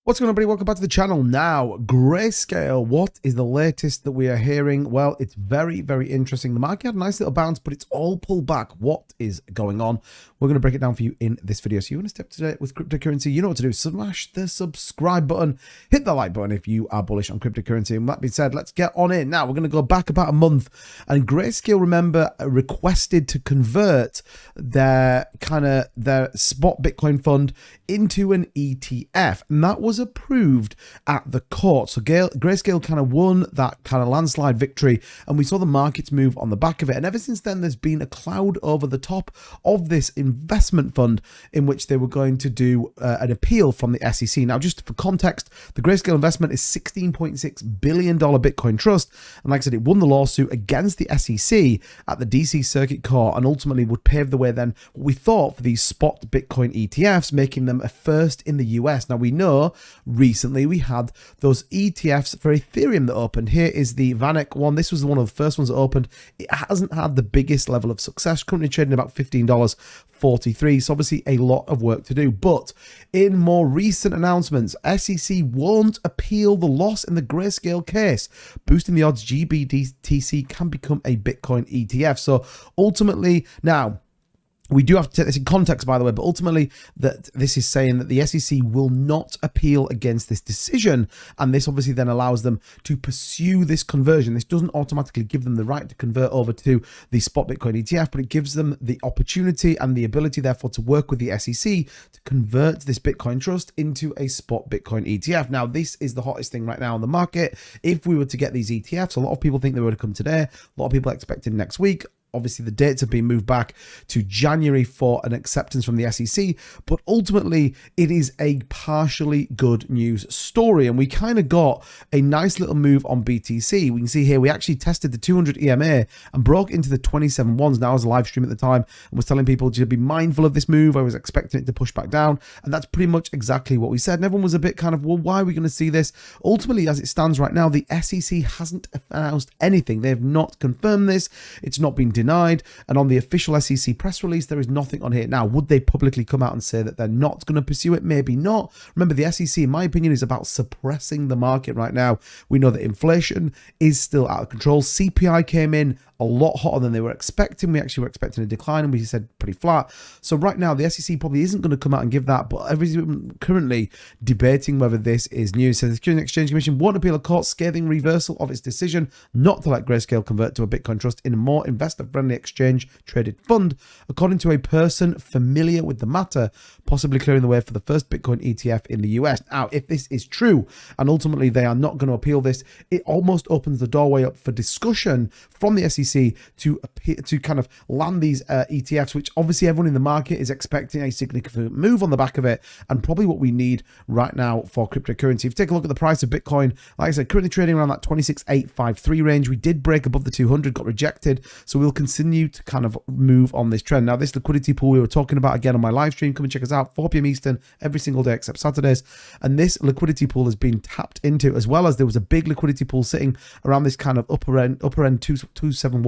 What's going on, everybody? Welcome back to the channel. Now, Greyscale, what is the latest that we are hearing? Well, it's very, very interesting. The market had a nice little bounce, but it's all pulled back. What is going on? We're going to break it down for you in this video. So you want to step today with cryptocurrency, you know what to do. Smash the subscribe button, hit the like button if you are bullish on cryptocurrency. And that being said, let's get on in. Now, we're going to go back about a month. And Greyscale, remember, requested to convert their spot Bitcoin fund into an ETF. And that was approved at the court. So Greyscale kind of won that kind of landslide victory, and we saw the markets move on the back of it. And ever since then, there's been a cloud over the top of this investment fund in which they were going to do an appeal from the SEC. Now, just for context, the Greyscale investment is $16.6 billion Bitcoin trust. And like I said, it won the lawsuit against the SEC at the DC Circuit Court and ultimately would pave the way then, what we thought, for these spot Bitcoin ETFs, making them a first in the US. Now, we know recently we had those ETFs for Ethereum that opened. Here is the Vanek one. This was one of the first ones that opened. It hasn't had the biggest level of success, currently trading about $15.43. So obviously a lot of work to do. But in more recent announcements, SEC won't appeal the loss in the Greyscale case, boosting the odds GBTC can become a Bitcoin ETF. So ultimately, now, we do have to take this in context, by the way, but ultimately that this is saying that the SEC will not appeal against this decision. And this obviously then allows them to pursue this conversion. This doesn't automatically give them the right to convert over to the spot Bitcoin ETF, but it gives them the opportunity and the ability, therefore, to work with the SEC to convert this Bitcoin trust into a spot Bitcoin ETF. Now, this is the hottest thing right now on the market. If we were to get these ETFs, a lot of people think they were to come today. A lot of people are expecting next week. Obviously, the dates have been moved back to January for an acceptance from the SEC, but ultimately it is a partially good news story. And we kind of got a nice little move on BTC. We can see here, we actually tested the 200 EMA and broke into the 27 ones. Now, I was a live stream at the time and was telling people to be mindful of this move. I was expecting it to push back down. And that's pretty much exactly what we said. And everyone was a bit kind of, well, why are we going to see this? Ultimately, as it stands right now, the SEC hasn't announced anything. They have not confirmed this. It's not been denied, and on the official SEC press release there is nothing on here. Now, would they publicly come out and say that they're not going to pursue it? Maybe not. Remember, the SEC, in my opinion, is about suppressing the market right now. We know that inflation is still out of control. CPI came in a lot hotter than they were expecting. We actually were expecting a decline, and we said pretty flat. So right now, the SEC probably isn't going to come out and give that, but everyone's currently debating whether this is news. So the Securities and Exchange Commission won't appeal a court scathing reversal of its decision not to let Greyscale convert to a Bitcoin trust in a more investor-friendly exchange-traded fund, according to a person familiar with the matter, possibly clearing the way for the first Bitcoin ETF in the US. Now, if this is true, and ultimately they are not going to appeal this, it almost opens the doorway up for discussion from the SEC to kind of land these ETFs, which obviously everyone in the market is expecting a significant move on the back of it, and probably what we need right now for cryptocurrency. If you take a look at the price of Bitcoin, like I said, currently trading around that 26,853 range. We did break above the 200, got rejected, so we'll continue to kind of move on this trend. Now, this liquidity pool we were talking about again on my live stream, come and check us out, 4 p.m. Eastern every single day except Saturdays, and this liquidity pool has been tapped into, as well as there was a big liquidity pool sitting around this kind of upper end 27100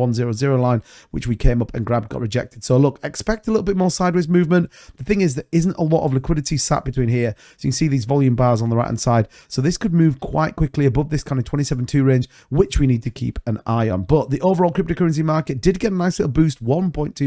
line, which we came up and grabbed, got rejected. So look, expect a little bit more sideways movement. The thing is, there isn't a lot of liquidity sat between here, so you can see these volume bars on the right hand side. So this could move quite quickly above this kind of 27.2 range, which we need to keep an eye on. But the overall cryptocurrency market did get a nice little boost, 1.2%,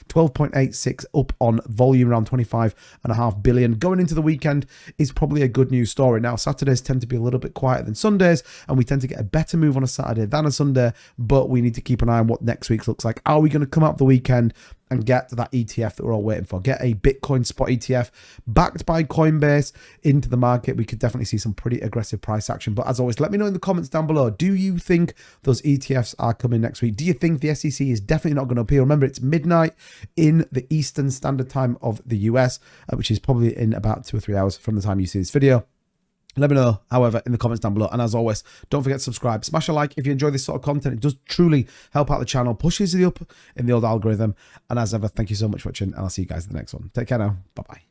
12.86 up on volume, around 25.5 billion. Going into the weekend is probably a good news story. Now, Saturdays tend to be a little bit quieter than Sundays, and we tend to get a better move on a Saturday than a Sunday, but we need to keep an eye on what next week looks like. Are we going to come out the weekend and get that ETF that we're all waiting for? Get a Bitcoin spot ETF backed by Coinbase into the market. We could definitely see some pretty aggressive price action. But as always, let me know in the comments down below. Do you think those ETFs are coming next week? Do you think the SEC is definitely not going to appeal? Remember, it's midnight in the Eastern Standard Time of the US, which is probably in about 2 or 3 hours from the time you see this video. Let me know, however, in the comments down below. And as always, don't forget to subscribe. Smash a like if you enjoy this sort of content. It does truly help out the channel, pushes it up in the old algorithm. And as ever, thank you so much for watching, and I'll see you guys in the next one. Take care now. Bye-bye.